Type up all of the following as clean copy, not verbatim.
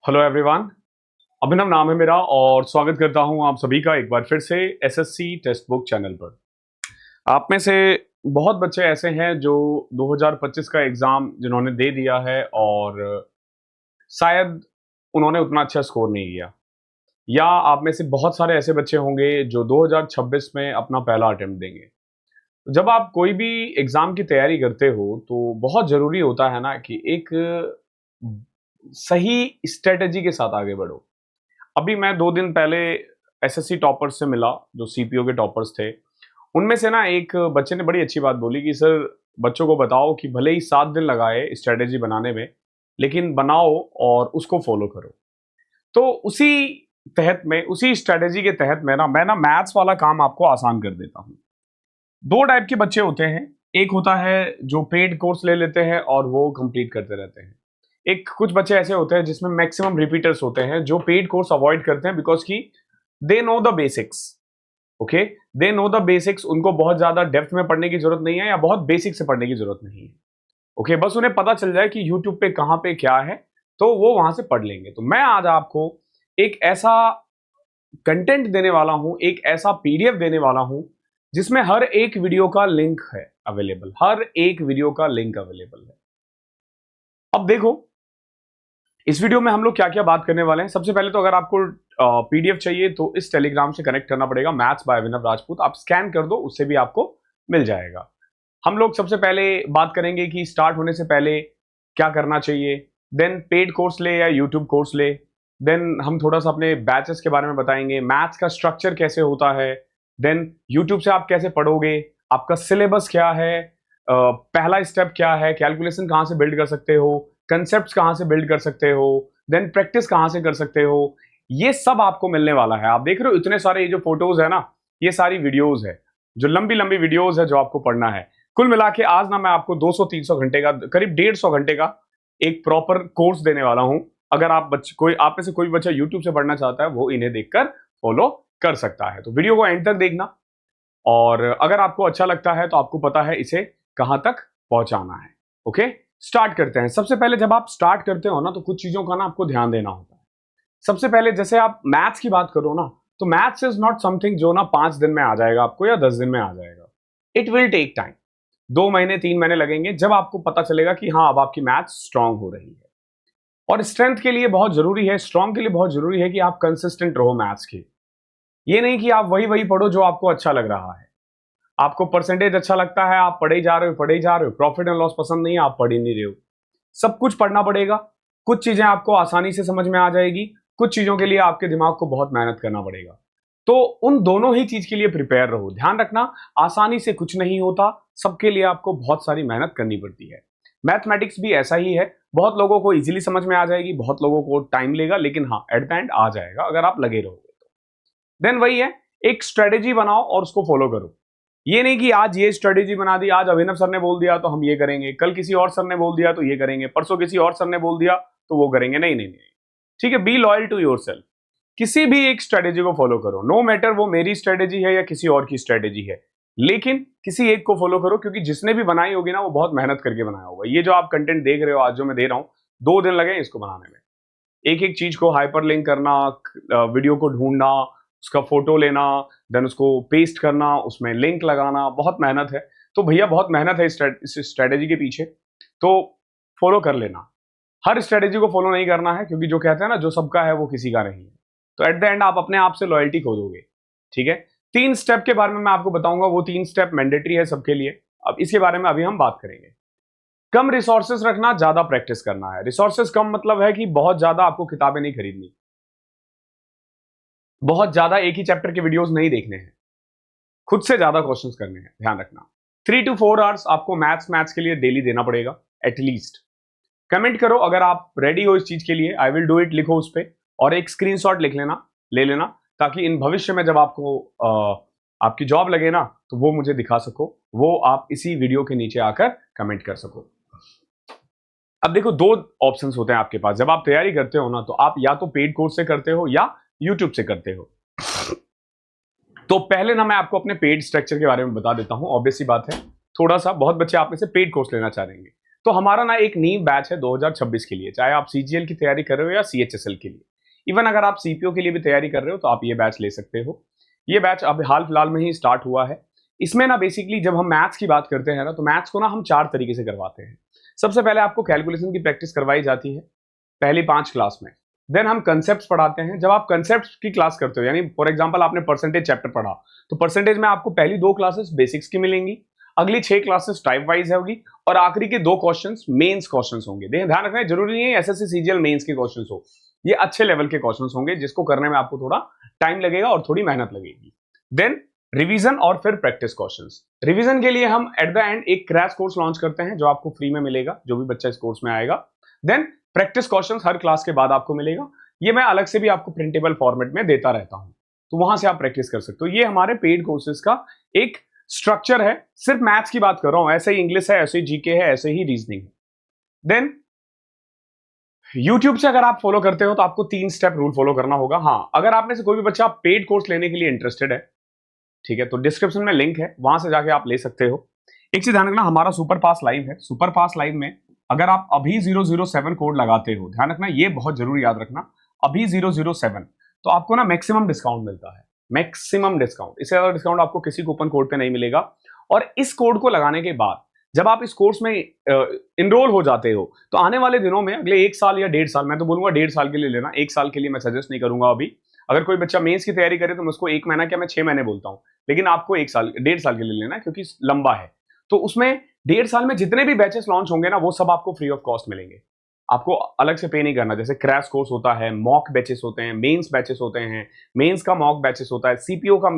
Hello everyone. अभिनव नाम है मेरा और स्वागत करता हूं आप सभी का एक बार फिर से एसएससी टेक्स्ट बुक चैनल पर। आप में से बहुत बच्चे ऐसे हैं जो 2025 का एग्ज़ाम जिन्होंने दे दिया है और शायद उन्होंने उतना अच्छा स्कोर नहीं किया, या आप में से बहुत सारे ऐसे बच्चे होंगे जो 2026 में अपना पहला अटेम्प्ट देंगे। जब आप कोई भी एग्ज़ाम की तैयारी करते हो तो बहुत ज़रूरी होता है ना कि एक सही स्ट्रेटजी के साथ आगे बढ़ो। अभी मैं 2 दिन पहले एसएससी टॉपर्स से मिला, जो सीपीओ के टॉपर्स थे। उनमें से ना एक बच्चे ने बड़ी अच्छी बात बोली कि सर, बच्चों को बताओ कि भले ही 7 दिन लगाए स्ट्रेटजी बनाने में, लेकिन बनाओ और उसको फॉलो करो। तो उसी तहत में, उसी स्ट्रेटजी के तहत मैं ना मैथ्स वाला काम आपको आसान कर देता हूँ। 2 टाइप के बच्चे होते हैं। एक होता है जो पेड कोर्स ले लेते हैं और वो कंप्लीट करते रहते हैं। एक कुछ बच्चे ऐसे होते हैं जिसमें मैक्सिमम रिपीटर्स होते हैं जो पेड कोर्स अवॉइड करते हैं बिकॉज की they know the basics. Okay, they know the basics. उनको बहुत ज्यादा डेप्थ में पढ़ने की जरूरत नहीं है या बहुत बेसिक से पढ़ने की जरूरत नहीं है। ओके, बस उन्हें पता चल जाए कि यूट्यूब पे कहां पे क्या है तो वो वहां से पढ़ लेंगे। तो मैं आज आपको एक ऐसा कंटेंट देने वाला हूं, एक ऐसा पीडीएफ देने वाला हूं जिसमें हर एक वीडियो का लिंक है अवेलेबल, हर एक वीडियो का लिंक अवेलेबल है। अब देखो, इस वीडियो में हम लोग क्या क्या बात करने वाले हैं। सबसे पहले तो अगर आपको पीडीएफ चाहिए तो इस टेलीग्राम से कनेक्ट करना पड़ेगा, मैथ्स बाय अभिनव राजपूत। आप स्कैन कर दो, उससे भी आपको मिल जाएगा। हम लोग सबसे पहले बात करेंगे कि स्टार्ट होने से पहले क्या करना चाहिए, देन पेड कोर्स ले या यूट्यूब कोर्स ले, देन हम थोड़ा सा अपने बैचेस के बारे में बताएंगे, मैथ्स का स्ट्रक्चर कैसे होता है, देन यूट्यूब से आप कैसे पढ़ोगे, आपका सिलेबस क्या है, पहला स्टेप क्या है, कैलकुलेशन कहाँ से बिल्ड कर सकते हो, कंसेप्ट कहाँ से बिल्ड कर सकते हो, देन प्रैक्टिस कहाँ से कर सकते हो। ये सब आपको मिलने वाला है। आप देख रहे हो इतने सारे ये जो फोटोज है ना, ये सारी वीडियोज है, जो लंबी लंबी वीडियोज है जो आपको पढ़ना है। कुल मिला के आज ना मैं आपको 200-300 घंटे का, करीब 150 घंटे का एक प्रॉपर कोर्स देने वाला हूं। अगर आप आप में से कोई बच्चा यूट्यूब से पढ़ना चाहता है वो इन्हें देखकर फॉलो कर सकता है। तो वीडियो को एंड तक देखना, और अगर आपको अच्छा लगता है तो आपको पता है इसे कहां तक पहुंचाना है। ओके, स्टार्ट करते हैं। सबसे पहले जब आप स्टार्ट करते हो ना तो कुछ चीजों का ना आपको ध्यान देना होता है। सबसे पहले जैसे आप मैथ्स की बात करो ना, तो मैथ्स इज नॉट समथिंग जो ना 5 दिन में आ जाएगा आपको या 10 दिन में आ जाएगा। It will take time. 2 महीने 3 महीने लगेंगे जब आपको पता चलेगा कि हाँ, अब आपकी मैथ्स स्ट्रांग हो रही है। और स्ट्रेंथ के लिए बहुत जरूरी है, स्ट्रांग के लिए बहुत जरूरी है कि आप कंसिस्टेंट रहो मैथ्स के। ये नहीं कि आप वही वही पढ़ो जो आपको अच्छा लग रहा है। आपको परसेंटेज अच्छा लगता है, आप पढ़े ही जा रहे हो, पढ़े ही जा रहे हो। प्रॉफिट एंड लॉस पसंद नहीं है, आप पढ़ ही नहीं रहे हो। सब कुछ पढ़ना पड़ेगा। कुछ चीजें आपको आसानी से समझ में आ जाएगी, कुछ चीजों के लिए आपके दिमाग को बहुत मेहनत करना पड़ेगा। तो उन दोनों ही चीज के लिए प्रिपेयर रहो। ध्यान रखना, आसानी से कुछ नहीं होता, सबके लिए आपको बहुत सारी मेहनत करनी पड़ती है। मैथमेटिक्स भी ऐसा ही है। बहुत लोगों को इजीली समझ में आ जाएगी, बहुत लोगों को टाइम लेगा, लेकिन हाँ, एट द एंड आ जाएगा अगर आप लगे रहोगे तो। देन वही है, एक स्ट्रेटेजी बनाओ और उसको फॉलो करो। ये नहीं कि आज ये स्ट्रेटेजी बना दी, आज अभिनव सर ने बोल दिया तो हम ये करेंगे, कल किसी और सर ने बोल दिया तो ये करेंगे, परसों किसी और सर ने बोल दिया तो वो करेंगे। नहीं नहीं नहीं, ठीक है। Be loyal to yourself. किसी भी एक स्ट्रेटेजी को फॉलो करो, नो मैटर वो मेरी स्ट्रेटेजी है या किसी और की स्ट्रेटेजी है, लेकिन किसी एक को फॉलो करो, क्योंकि जिसने भी बनाई होगी ना वो बहुत मेहनत करके बनाया होगा। ये जो आप कंटेंट देख रहे हो आज जो मैं दे रहा हूं, 2 दिन लगे इसको बनाने में। एक एक चीज को हाइपरलिंक करना, वीडियो को ढूंढना, उसका फोटो लेना, देन उसको पेस्ट करना, उसमें लिंक लगाना, बहुत मेहनत है। तो भैया बहुत मेहनत है इस स्ट्रेटेजी के पीछे, तो फॉलो कर लेना। हर स्ट्रेटेजी को फॉलो नहीं करना है, क्योंकि जो कहते हैं ना, जो सबका है वो किसी का नहीं है। तो एट द एंड आप अपने आप से लॉयल्टी खो दोगे। ठीक है, 3 स्टेप के बारे में मैं आपको बताऊंगा, वो 3 स्टेप मैंडेटरी है सबके लिए। अब इसके बारे में अभी हम बात करेंगे। कम रिसोर्सेस रखना, ज्यादा प्रैक्टिस करना है। रिसोर्सेस कम मतलब है कि बहुत ज्यादा आपको किताबें नहीं खरीदनी, बहुत ज्यादा एक ही चैप्टर के वीडियोस नहीं देखने हैं, खुद से ज्यादा क्वेश्चंस करने हैं। ध्यान रखना, 3 to 4 आवर्स आपको मैथ्स के लिए डेली देना पड़ेगा एटलीस्ट। कमेंट करो अगर आप रेडी हो इस चीज के लिए, आई विल डू इट लिखो उस पर, और एक स्क्रीनशॉट लिख लेना, ले लेना, ताकि इन भविष्य में जब आपको आपकी जॉब लगे ना तो वो मुझे दिखा सको, वो आप इसी वीडियो के नीचे आकर कमेंट कर सको। अब देखो, 2 ऑप्शंस होते हैं आपके पास जब आप तैयारी करते हो ना, तो आप या तो पेड कोर्स से करते हो या यूट्यूब से करते हो। तो पहले ना मैं आपको अपने पेड स्ट्रक्चर के बारे में बता देता हूं। ऑब्वियस सी बात है, थोड़ा सा बहुत बच्चे आप में से पेड कोर्स लेना चाह रहे हैं, तो हमारा ना एक नीव बैच है 2026 के लिए, चाहे आप सीजीएल की तैयारी कर रहे हो या सीएचएसएल के लिए, इवन अगर आप सीपीओ के लिए भी तैयारी कर रहे हो तो आप ये बैच ले सकते हो। ये बैच अब हाल फिलहाल में ही स्टार्ट हुआ है। इसमें ना बेसिकली जब हम मैथ्स की बात करते हैं ना, तो मैथ्स को ना हम 4 तरीके से करवाते हैं। सबसे पहले आपको कैलकुलेशन की प्रैक्टिस करवाई जाती है पहली 5 क्लास में। देन हम कंसेप्ट पढ़ाते हैं। जब आप कंसेप्ट की क्लास करते हो, यानी फॉर एग्जांपल आपने परसेंटेज चैप्टर पढ़ा, तो परसेंटेज में आपको पहली 2 क्लासेस बेसिक्स की मिलेंगी, अगली 6 क्लासेस टाइप वाइज होगी, और आखिरी के 2 क्वेश्चंस मेंस क्वेश्चंस होंगे। ध्यान रखना है, जरूरी नहीं है एसएससी सीजीएल मेंस के क्वेश्चंस हो, ये अच्छे लेवल के क्वेश्चंस होंगे जिसको करने में आपको थोड़ा टाइम लगेगा और थोड़ी मेहनत लगेगी। देन रिवीजन और फिर प्रैक्टिस क्वेश्चंस। रिवीजन के लिए हम एट द एंड एक क्रैश कोर्स लॉन्च करते हैं जो आपको फ्री में मिलेगा, जो भी बच्चा इस कोर्स में आएगा। देन प्रैक्टिस क्वेश्चंस हर क्लास के बाद आपको मिलेगा। ये मैं अलग से भी आपको प्रिंटेबल फॉर्मेट में देता रहता हूं, तो वहां से आप प्रैक्टिस कर सकते हो। ये हमारे पेड कोर्सेज का एक स्ट्रक्चर है। सिर्फ मैथ्स की बात कर रहा हूं, ऐसे ही इंग्लिश है, ऐसे ही जीके है, ऐसे ही रीजनिंग है। देन यूट्यूब से अगर आप फॉलो करते हो तो आपको 3 स्टेप रूल फॉलो करना होगा। हाँ, अगर आप में से कोई भी बच्चा पेड कोर्स लेने के लिए इंटरेस्टेड है, ठीक है, तो डिस्क्रिप्शन में लिंक है, वहां से जाके आप ले सकते हो। एक चीज ध्यान रखना, हमारा सुपर पास लाइव है। सुपर पास लाइव में अगर आप अभी 007 कोड लगाते हो, ध्यान रखना ये बहुत जरूरी याद रखना, अभी 007, तो आपको ना मैक्सिमम डिस्काउंट मिलता है, मैक्सिमम डिस्काउंट। इससे ज्यादा डिस्काउंट आपको किसी कूपन कोड पे नहीं मिलेगा। और इस कोड को लगाने के बाद जब आप इस कोर्स में इनरोल हो जाते हो, तो आने वाले दिनों में अगले 1 साल या 1.5 साल, मैं तो बोलूंगा 1.5 साल के लिए लेना, 1 साल के लिए मैं सजेस्ट नहीं करूंगा अभी। अगर कोई बच्चा मेंस की तैयारी करे तो मैं उसको 1 महीना क्या, मैं 6 महीने बोलता हूं, लेकिन आपको 1 साल 1.5 साल के लिए लेना है क्योंकि लंबा है। तो उसमें 1.5 साल में जितने भी बैचेस लॉन्च होंगे ना, वो सब आपको फ्री ऑफ कॉस्ट मिलेंगे, आपको अलग से पे नहीं करना। जैसे क्रैश कोर्स होता है, मॉक बैचेस होते हैं, मेंस बैचेस होते हैं, मेंस का मॉक बैचेस होता है, सीपीओ का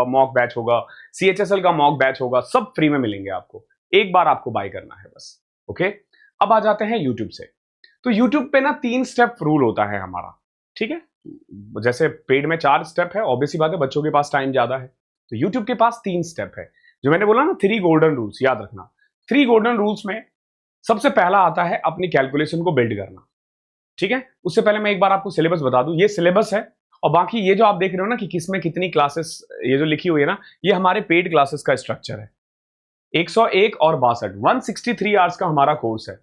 मॉक बैच होगा, सीएचएसएल का मॉक बैच होगा, सब फ्री में मिलेंगे आपको। एक बार आपको बाय करना है बस। ओके, अब आ जाते हैं यूट्यूब से। तो यूट्यूब पे ना 3 स्टेप रूल होता है हमारा, ठीक है। जैसे पेड में 4 स्टेप है, ऑब्वियसली बात है बच्चों के पास टाइम ज्यादा है, तो यूट्यूब के पास 3 स्टेप है। जो मैंने बोला ना 3 गोल्डन रूल्स, याद रखना। 3 गोल्डन रूल्स में सबसे पहला आता है अपनी कैलकुलेशन को बिल्ड करना, ठीक है। उससे पहले मैं एक बार आपको सिलेबस बता दूं, ये सिलेबस है, और बाकी ये जो आप देख रहे हो ना कि किसमें कितनी क्लासेस, ये जो लिखी हुई है ना, ये हमारे पेड क्लासेस का स्ट्रक्चर है। 101 और 62, 163 आवर्स का हमारा कोर्स है।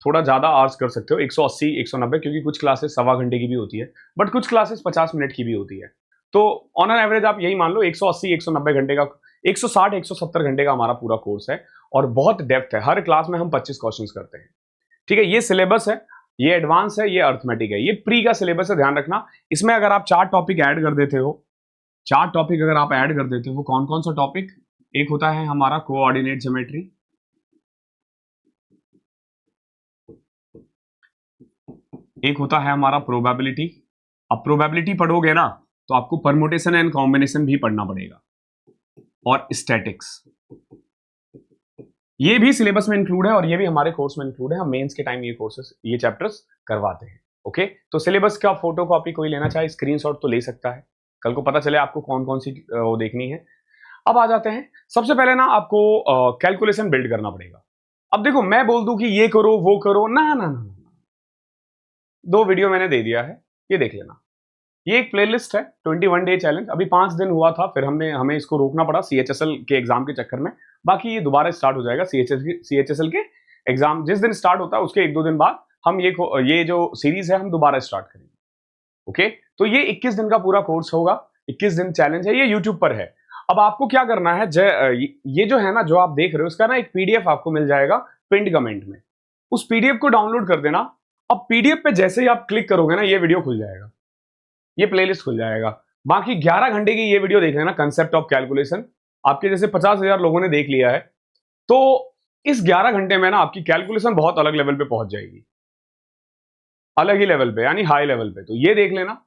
थोड़ा ज्यादा आवर्स कर सकते हो, 180 190, क्योंकि कुछ क्लासेस सवा घंटे की भी होती है, बट कुछ क्लासेस 50 मिनट की भी होती है। तो ऑन एन एवरेज आप यही मान लो 180 190 घंटे का, 160 170 घंटे का हमारा पूरा कोर्स है, और बहुत डेप्थ है। हर क्लास में हम 25 क्वेश्चंस करते हैं, ठीक है। ये सिलेबस है, ये एडवांस है, ये अर्थमेटिक है, ये प्री का सिलेबस है, ध्यान रखना। इसमें अगर आप 4 टॉपिक ऐड कर देते हो, 4 टॉपिक अगर आप ऐड कर देते हो, कौन कौन सा टॉपिक? एक होता है हमारा कोऑर्डिनेट ज्योमेट्री, एक होता है हमारा प्रोबेबिलिटी। अब प्रोबेबिलिटी पढ़ोगे ना तो आपको परमुटेशन एंड कॉम्बिनेशन भी पढ़ना पड़ेगा, और स्टैटिक्स, ये भी सिलेबस में इंक्लूड है और ये भी हमारे कोर्स में इंक्लूड है। हम मेंस के टाइम ये कोर्सेस, ये चैप्टर्स करवाते हैं। ओके, तो सिलेबस का फोटो कॉपी कोई लेना चाहे स्क्रीनशॉट तो ले सकता है, कल को पता चले आपको कौन कौन सी वो देखनी है। अब आ जाते हैं, सबसे पहले ना आपको कैलकुलेशन बिल्ड करना पड़ेगा। अब देखो, मैं बोल दूं कि ये करो वो करो, ना ना ना ना, 2 वीडियो मैंने दे दिया है, ये देख लेना। ये एक प्लेलिस्ट है 21 डे चैलेंज, अभी 5 दिन हुआ था, फिर हमें इसको रोकना पड़ा सीएचएसएल के एग्जाम के चक्कर में। बाकी ये दोबारा स्टार्ट हो जाएगा। सीएचएसएल के एग्जाम जिस दिन स्टार्ट होता है उसके 1-2 दिन बाद हम ये जो सीरीज है हम दोबारा स्टार्ट करेंगे। ओके, तो ये 21 दिन का पूरा कोर्स होगा, 21 दिन चैलेंज है, ये यूट्यूब पर है। अब आपको क्या करना है, ये जो है ना, जो आप देख रहे हो, इसका ना एक पीडीएफ आपको मिल जाएगा पिंड कमेंट में, उस पीडीएफ को डाउनलोड कर देना। अब पीडीएफ पे जैसे ही आप क्लिक करोगे ना, ये वीडियो खुल जाएगा, ये प्लेलिस्ट खुल जाएगा। बाकी 11 घंटे की ये वीडियो देख लेना, कंसेप्ट ऑफ कैलकुलेशन। आपके जैसे 50,000 लोगों ने देख लिया है, तो इस 11 घंटे में ना आपकी कैलकुलेशन बहुत अलग लेवल पे पहुंच जाएगी, अलग ही लेवल पे, यानी हाई लेवल पे। तो ये देख लेना।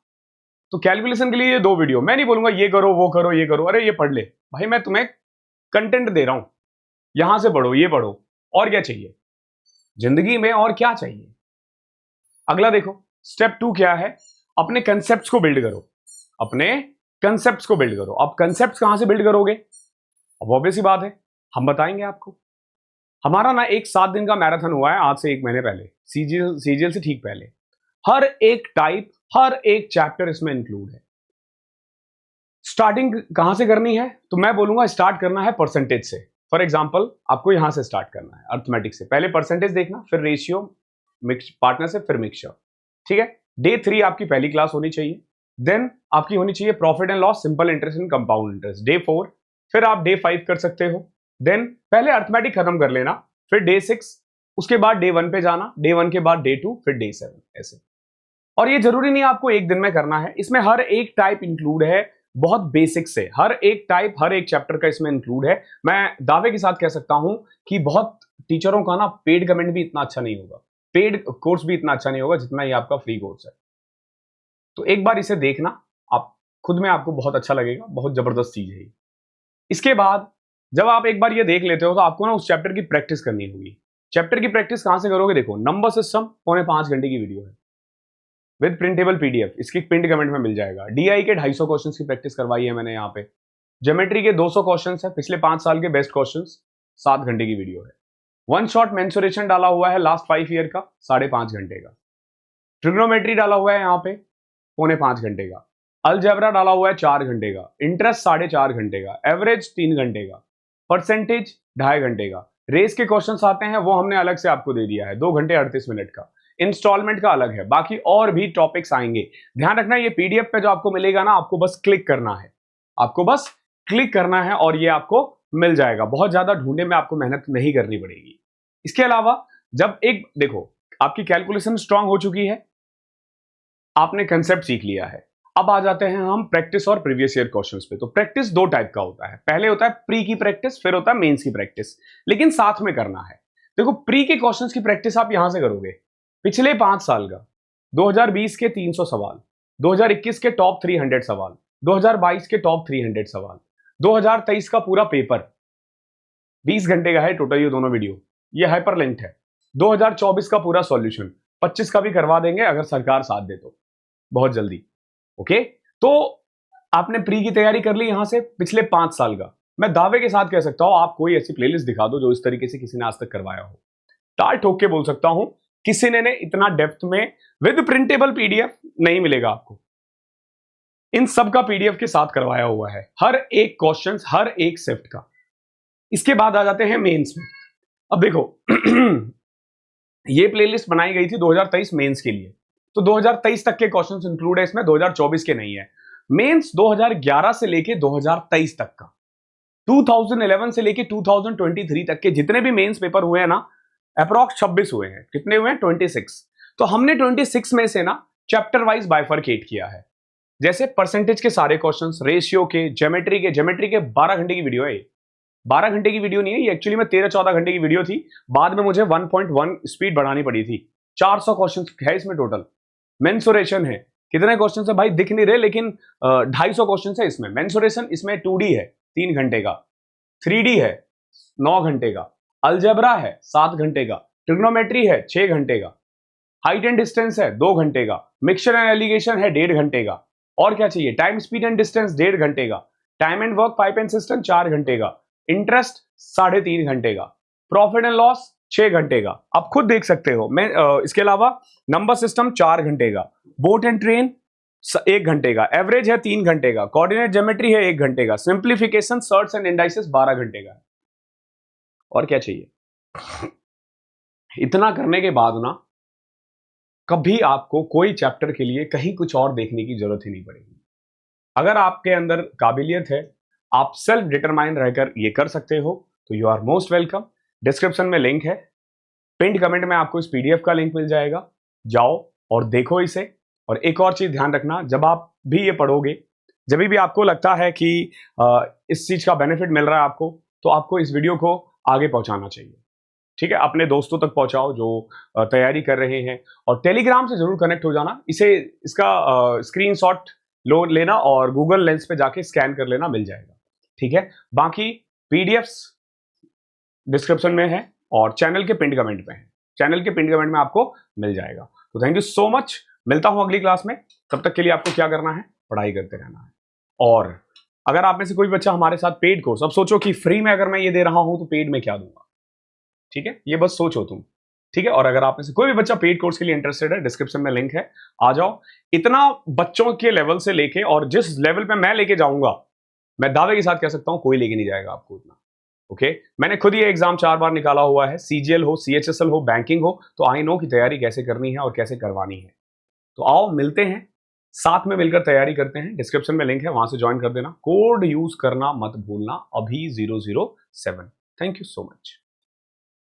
तो कैलकुलेशन के लिए ये 2 वीडियो, मैं नहीं बोलूंगा ये करो वो करो ये करो, अरे ये पढ़ ले भाई, मैं तुम्हें कंटेंट दे रहा हूं, यहां से पढ़ो, ये पढ़ो, और क्या चाहिए जिंदगी में, और क्या चाहिए। अगला देखो, स्टेप 2 क्या है, अपने कंसेप्ट्स को बिल्ड करो, अपने कंसेप्ट्स को बिल्ड करो। अब कंसेप्ट्स कहां से बिल्ड करोगे? अब ऑब्वियस ही बात है, हम बताएंगे आपको। हमारा ना एक 7 दिन का मैराथन हुआ है आज से 1 महीने पहले, सीजीएल से ठीक पहले। हर एक टाइप, हर एक चैप्टर इसमें इंक्लूड है। स्टार्टिंग कहां से करनी है? तो मैं बोलूंगा स्टार्ट करना है परसेंटेज से। फॉर एग्जाम्पल आपको यहां से स्टार्ट करना है अर्थमेटिक से, पहले परसेंटेज देखना, फिर रेशियो, मिक्स पार्टनर से, फिर मिक्सचर, ठीक है। डे 3 आपकी पहली क्लास होनी चाहिए, देन आपकी होनी चाहिए profit and loss, simple interest and compound interest, day 4, फिर आप डे 5 कर सकते हो, देन पहले अर्थमेटिक खत्म कर लेना, फिर डे 6, उसके बाद डे 1 पे जाना, डे 1 के बाद डे 2, फिर डे 7, ऐसे। और ये जरूरी नहीं आपको एक दिन में करना है, इसमें हर एक टाइप इंक्लूड है, बहुत बेसिक से हर एक टाइप, हर एक चैप्टर का इसमें इंक्लूड है। मैं दावे के साथ कह सकता हूं कि बहुत टीचरों का ना पेड कमेंट भी इतना अच्छा नहीं होगा, पेड कोर्स भी इतना अच्छा नहीं होगा जितना ये आपका फ्री कोर्स है। तो एक बार इसे देखना, आप खुद में आपको बहुत अच्छा लगेगा, बहुत जबरदस्त चीज है। इसके बाद जब आप एक बार ये देख लेते हो तो आपको ना उस चैप्टर की प्रैक्टिस करनी होगी। चैप्टर की प्रैक्टिस कहां से करोगे? देखो, नंबर सिस्टम 4.5 घंटे की वीडियो है विद प्रिंटेबल पीडीएफ, इसकी पिंड कमेंट में मिल जाएगा। डीआई के 250 क्वेश्चंस की प्रैक्टिस करवाई है मैंने यहाँ पे। ज्योमेट्री के 200 क्वेश्चंस है, पिछले 5 साल के बेस्ट क्वेश्चंस, 7 घंटे की वीडियो है। वन शॉट मेंसुरेशन डाला हुआ है लास्ट 5 ईयर का, 5.5 घंटे का। ट्रिग्नोमेट्री डाला हुआ है यहाँ पे 4.5 घंटे का। अलजेब्रा डाला हुआ है 4 घंटे का। इंटरेस्ट 4.5 घंटे का। एवरेज 3 घंटे का। परसेंटेज 2.5 घंटे का। रेस के क्वेश्चंस आते हैं वो हमने अलग से आपको दे दिया है, 2 घंटे 38 मिनट का। इंस्टॉलमेंट का अलग है, बाकी और भी टॉपिक्स आएंगे। ध्यान रखना, ये पीडीएफ पे जो आपको मिलेगा ना, आपको बस क्लिक करना है, आपको बस क्लिक करना है और ये आपको मिल जाएगा। बहुत ज्यादा ढूंढने में आपको मेहनत नहीं करनी पड़ेगी। इसके अलावा जब एक देखो, आपकी कैलकुलेशन स्ट्रांग हो चुकी है, आपने कंसेप्ट सीख लिया है, अब आ जाते हैं हम प्रैक्टिस और प्रीवियस ईयर क्वेश्चंस पे। तो प्रैक्टिस 2 टाइप का होता है, पहले होता है प्री की प्रैक्टिस, फिर होता है मेंस की प्रैक्टिस, लेकिन साथ में करना है। देखो, प्री के क्वेश्चंस की प्रैक्टिस आप यहां से करोगे, पिछले 5 साल का 2020 के 300 सवाल, 2021 के टॉप 300 सवाल, 2022 के टॉप 300 सवाल, 2023 का पूरा पेपर, 20 घंटे का है टोटल ये दोनों वीडियो, ये हाइपर लिंक्ड है। 2024 का पूरा सॉल्यूशन, 25 का भी करवा देंगे अगर सरकार साथ दे तो, बहुत जल्दी। ओके, तो आपने प्री की तैयारी कर ली यहां से पिछले 5 साल का। मैं दावे के साथ कह सकता हूं, आप कोई ऐसी प्लेलिस्ट दिखा दो जो इस तरीके से किसी ने आज तक करवाया हो। ताल ठोक के बोल सकता हूं, किसी ने इतना डेप्थ में विद प्रिंटेबल पीडीएफ नहीं मिलेगा आपको। इन सब का पीडीएफ के साथ करवाया हुआ है, हर एक क्वेश्चन, हर एक शिफ्ट का। इसके बाद आ जाते हैं मेंस में। अब देखो ये प्लेलिस्ट बनाई गई थी 2023 मेंस के लिए, तो 2023 तक के क्वेश्चंस इंक्लूड है इसमें, 2024 के नहीं है। मेंस 2011 से लेके 2023 तक का, 2011 से लेके 2023 तक के जितने भी मेंस पेपर हुए हैं ना, अप्रॉक्स 26 हुए हैं। कितने हुए हैं? 26। तो हमने 26 में से ना चैप्टर वाइज बाइफरकेट किया है। जैसे परसेंटेज के सारे क्वेश्चंस, रेशियो के, ज्योमेट्री के 12 घंटे की वीडियो है। 12 घंटे की वीडियो नहीं है ये, एक्चुअली में 13-14 घंटे की वीडियो थी, बाद में मुझे 1.1 स्पीड बढ़ानी पड़ी थी। 400 क्वेश्चन है इसमें टोटल। मेंसुरेशन है, कितने क्वेश्चन है भाई दिख नहीं रहे, लेकिन 250 क्वेश्चन है इसमें। मेंसुरेशन इसमें 2D है 3 घंटे का, 3D है 9 घंटे का, अलजेब्रा है 7 घंटे का, ट्रिग्नोमेट्री है 6 घंटे का, हाइट एंड डिस्टेंस है 2 घंटे का, मिक्सचर एंड एलिगेशन है 1.5 घंटे का, और क्या चाहिए, टाइम स्पीड एंड डिस्टेंस 1.5 घंटे का, time and work pipe and system 4 घंटे का, इंटरेस्ट 3.5 घंटे का, प्रॉफिट एंड लॉस 6 घंटे का। आप खुद देख सकते हो। मैं इसके अलावा नंबर सिस्टम 4 घंटे का, बोट एंड ट्रेन 1 घंटे का, एवरेज है 3 घंटे का, कोऑर्डिनेट ज्योमेट्री है 1 घंटे का, सिंप्लीफिकेशन, सर्ट्स एंड इंडाइसेस 12 घंटे का। और क्या चाहिए? इतना करने के बाद ना कभी आपको कोई चैप्टर के लिए कहीं कुछ और देखने की जरूरत ही नहीं पड़ेगी। अगर आपके अंदर काबिलियत है, आप सेल्फ डिटरमाइन रहकर ये कर सकते हो, तो you are most welcome. Description में लिंक है, पिंड कमेंट में आपको इस पीडीएफ का लिंक मिल जाएगा, जाओ और देखो इसे। और एक और चीज ध्यान रखना, जब आप भी ये पढ़ोगे, जब भी आपको लगता है कि इस चीज का बेनिफिट मिल रहा है आपको, तो आपको इस वीडियो को आगे पहुंचाना चाहिए। ठीक है, अपने दोस्तों तक पहुंचाओ जो तैयारी कर रहे हैं, और टेलीग्राम से जरूर कनेक्ट हो जाना। इसका स्क्रीनशॉट लेना और गूगल लेंस पे जाके स्कैन कर लेना, मिल जाएगा। ठीक है, बाकी पीडीएफ्स डिस्क्रिप्शन में है और चैनल के पिंड कमेंट में है, चैनल के पिंड कमेंट में आपको मिल जाएगा। तो थैंक यू सो मच, मिलता हूं अगली क्लास में। तब तक के लिए आपको क्या करना है, पढ़ाई करते रहना है। और अगर आप में से कोई बच्चा हमारे साथ पेड कोर्स, अब सोचो कि फ्री में अगर मैं ये दे रहा हूं तो पेड में क्या दूंगा, ठीक है, ये बस सोचो तुम। ठीक है, और अगर आप में से कोई भी बच्चा पेड कोर्स के लिए इंटरेस्टेड है, डिस्क्रिप्शन में लिंक है, आ जाओ। इतना बच्चों के लेवल से लेके और जिस लेवल पे मैं लेके जाऊंगा, मैं दावे के साथ कह सकता हूं कोई लेके नहीं जाएगा आपको इतना। ओके मैंने खुद ये एग्जाम 4 बार निकाला हुआ है, सीजीएल हो, सीएचएसएल हो, बैंकिंग हो, तो आई नो कि तैयारी कैसे करनी है और कैसे करवानी है। तो आओ मिलते हैं, साथ में मिलकर तैयारी करते हैं। डिस्क्रिप्शन में लिंक है, वहां से ज्वाइन कर देना। कोड यूज करना मत भूलना, अभी 007। Thank you so much.